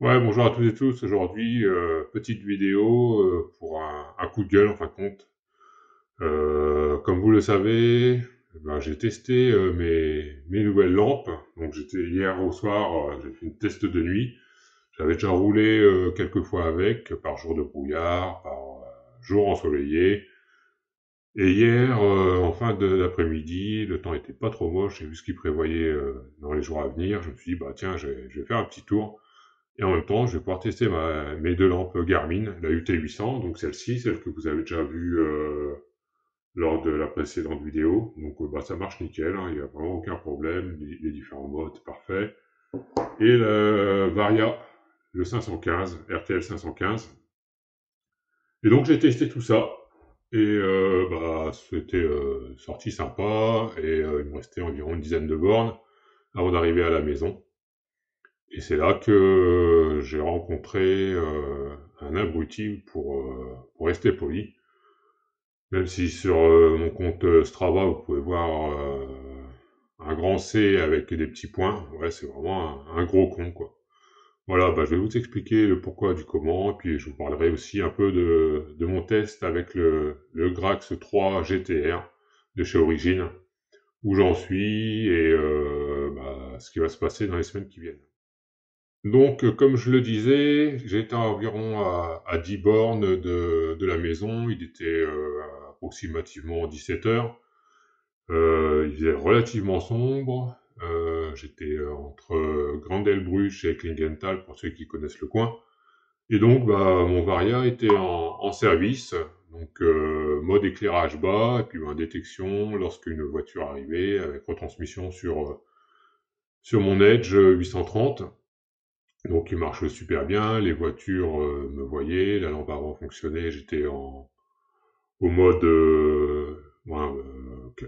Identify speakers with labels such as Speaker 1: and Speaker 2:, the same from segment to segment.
Speaker 1: Ouais, bonjour à toutes et tous. Aujourd'hui, petite vidéo pour un coup de gueule en fin de compte. Comme vous le savez, ben, j'ai testé mes nouvelles lampes. Donc j'étais hier au soir, j'ai fait une test de nuit. J'avais déjà roulé quelques fois avec, par jour de brouillard, par jour ensoleillé. Et hier, en fin d'après-midi, le temps était pas trop moche. J'ai vu ce qu'il prévoyait dans les jours à venir. Je me suis dit, bah tiens, je vais faire un petit tour. Et en même temps, je vais pouvoir tester mes deux lampes Garmin, la UT800, donc celle-ci, celle que vous avez déjà vue lors de la précédente vidéo. Donc bah, ça marche nickel, hein, il n'y a vraiment aucun problème, les différents modes, parfait. Et le Varia, le 515, RTL 515. Et donc j'ai testé tout ça, et bah, c'était sorti sympa, et il me restait environ une dizaine de bornes avant d'arriver à la maison. Et c'est là que j'ai rencontré un abruti pour rester poli. Même si sur mon compte Strava, vous pouvez voir un grand C avec des petits points. Ouais, c'est vraiment un gros con, quoi. Voilà, bah, je vais vous expliquer le pourquoi du comment, et puis je vous parlerai aussi un peu de mon test avec le Grax 3 GTR de chez Origin, où j'en suis et bah, ce qui va se passer dans les semaines qui viennent. Donc, comme je le disais, j'étais environ à 10 bornes de la maison. Il était approximativement 17 heures. Il faisait relativement sombre. J'étais entre Grandelbruch et Klingenthal, pour ceux qui connaissent le coin. Et donc, bah, mon Varia était en service. Donc, mode éclairage bas, et puis bah, détection lorsqu'une voiture arrivait, avec retransmission sur mon Edge 830. Donc il marche super bien, les voitures me voyaient, la lampe avant fonctionnait, j'étais au mode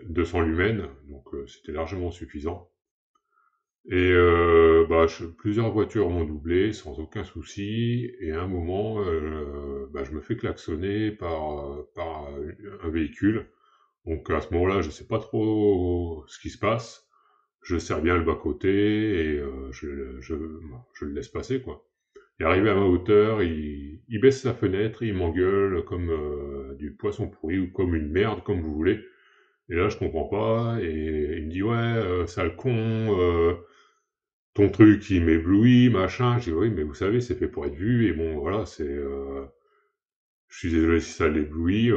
Speaker 1: 200 lumens, donc c'était largement suffisant. Et bah, plusieurs voitures m'ont doublé sans aucun souci, et à un moment, bah, je me fais klaxonner par un véhicule. Donc à ce moment-là, je sais pas trop ce qui se passe. Je serre bien le bas-côté et je le laisse passer, quoi. Et arrivé à ma hauteur, il baisse sa fenêtre, il m'engueule comme du poisson pourri ou comme une merde, comme vous voulez. Et là, je comprends pas, et il me dit, ouais, sale con, ton truc, il m'éblouit, machin. Je dis, oui, mais vous savez, c'est fait pour être vu, et bon, voilà, je suis désolé si ça l'éblouit,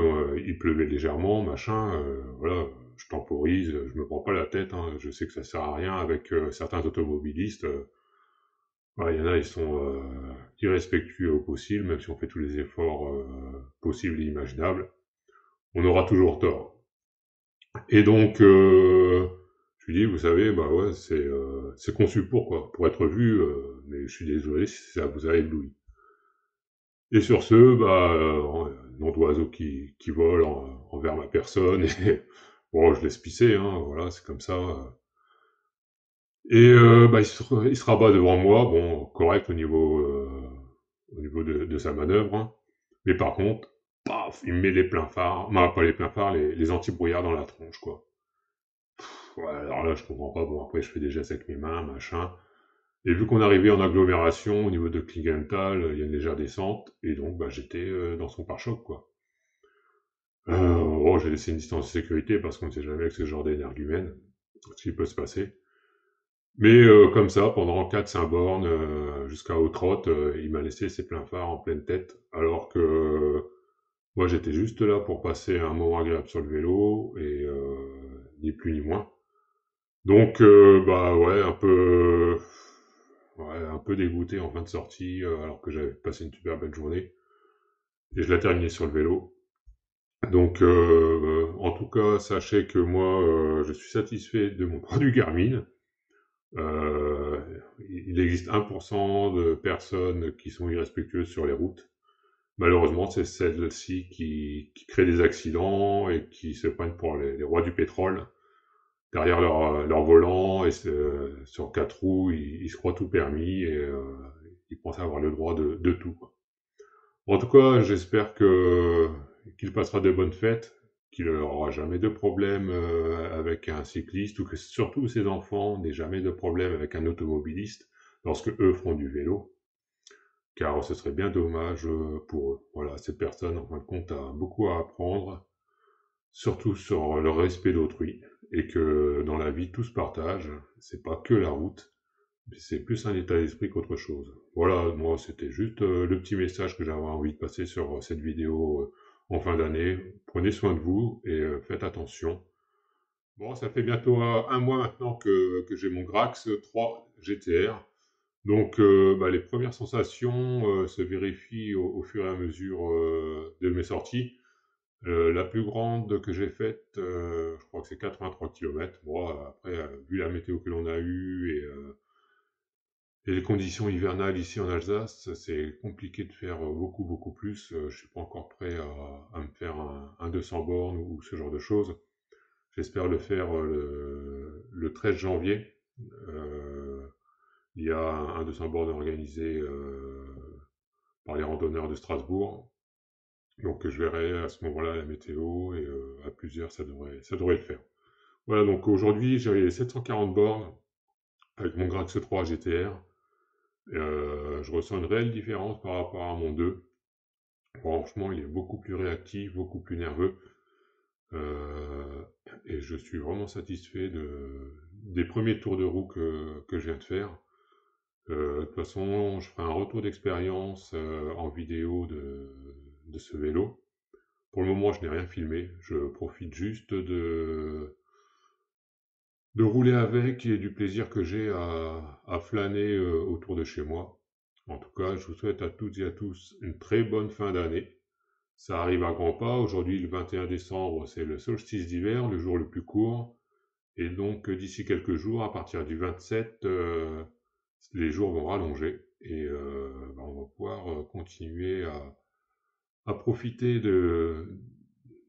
Speaker 1: il pleuvait légèrement, machin, voilà, je temporise, je me prends pas la tête, hein, je sais que ça sert à rien avec certains automobilistes. Ouais, il y en a, ils sont irrespectueux au possible, même si on fait tous les efforts possibles et imaginables, on aura toujours tort. Et donc, je lui dis, vous savez, bah ouais, c'est conçu pour quoi, pour être vu, mais je suis désolé si ça vous a ébloui. Et sur ce, bah, nom d'oiseau qui vole envers ma personne, et bon, je laisse pisser, hein, voilà, c'est comme ça. Et bah, il se rabat devant moi, bon, correct au niveau de sa manœuvre, hein. Mais par contre, paf, il me met les pleins phares, non, pas les pleins phares, les anti-brouillards dans la tronche, quoi. Ouais, alors là, je comprends pas, bon, après, je fais des gestes avec mes mains, machin. Et vu qu'on arrivait en agglomération, au niveau de Klingenthal, il y a une légère descente, et donc, bah, j'étais dans son pare-choc, quoi. J'ai laissé une distance de sécurité, parce qu'on ne sait jamais avec ce genre d'énergumène, ce qui peut se passer. Mais comme ça, pendant 4-5 bornes, jusqu'à Autrotte, il m'a laissé ses pleins phares en pleine tête, alors que moi j'étais juste là pour passer un moment agréable sur le vélo, et ni plus ni moins. Donc bah ouais, un peu dégoûté en fin de sortie, alors que j'avais passé une super belle journée, et je l'ai terminé sur le vélo. Donc en tout cas, sachez que moi, je suis satisfait de mon produit Garmin. Euh, il existe 1% de personnes qui sont irrespectueuses sur les routes. Malheureusement, c'est celles-ci qui créent des accidents et qui se prennent pour les rois du pétrole. Derrière leur volant et sur quatre roues, ils se croient tout permis et ils pensent avoir le droit de tout, quoi. En tout cas, j'espère qu'il passera de bonnes fêtes, qu'il n'aura jamais de problème avec un cycliste, ou que surtout ses enfants n'aient jamais de problème avec un automobiliste lorsque eux feront du vélo. car ce serait bien dommage pour eux. Voilà, cette personne, en fin de compte, a beaucoup à apprendre, surtout sur le respect d'autrui, et que dans la vie, tout se partage, c'est pas que la route, mais c'est plus un état d'esprit qu'autre chose. Voilà, moi, c'était juste le petit message que j'avais envie de passer sur cette vidéo en fin d'année. Prenez soin de vous et faites attention. Bon, ça fait bientôt un mois maintenant que j'ai mon Grax 3 GTR. Donc, les premières sensations se vérifient au fur et à mesure de mes sorties. La plus grande que j'ai faite, je crois que c'est 83 km. Bon, après, vu la météo que l'on a eue et les conditions hivernales ici en Alsace, c'est compliqué de faire beaucoup plus. Je suis pas encore prêt à me faire un 200 bornes ou ce genre de choses. J'espère le faire le 13 janvier. Euh, il y a un 200 bornes organisé par les randonneurs de Strasbourg. Donc je verrai à ce moment-là la météo et à plusieurs ça devrait le faire. Voilà, donc aujourd'hui j'ai 740 bornes avec mon Grax 3 GTR. Je ressens une réelle différence par rapport à mon 2. Franchement, il est beaucoup plus réactif, beaucoup plus nerveux. Euh, et je suis vraiment satisfait des premiers tours de roue que je viens de faire. De toute façon, je ferai un retour d'expérience en vidéo de ce vélo. Pour le moment, je n'ai rien filmé. Je profite juste de rouler avec et du plaisir que j'ai à flâner autour de chez moi. En tout cas, je vous souhaite à toutes et à tous une très bonne fin d'année. Ça arrive à grands pas. Aujourd'hui, le 21 décembre, c'est le solstice d'hiver, le jour le plus court. Et donc, d'ici quelques jours, à partir du 27, les jours vont rallonger. Et on va pouvoir continuer à profiter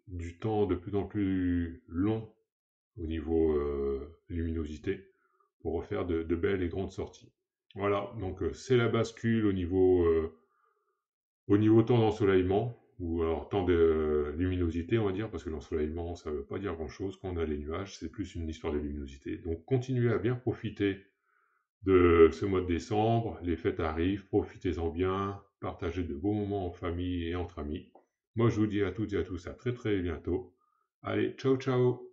Speaker 1: du temps de plus en plus long au niveau luminosité pour refaire de belles et grandes sorties. Voilà, donc c'est la bascule au niveau temps d'ensoleillement, ou alors temps de luminosité, on va dire, parce que l'ensoleillement, ça ne veut pas dire grand-chose. Quand on a les nuages, c'est plus une histoire de luminosité. Donc continuez à bien profiter de ce mois de décembre, les fêtes arrivent, profitez-en bien, partagez de beaux moments en famille et entre amis. Moi, je vous dis à toutes et à tous à très bientôt. Allez, ciao ciao!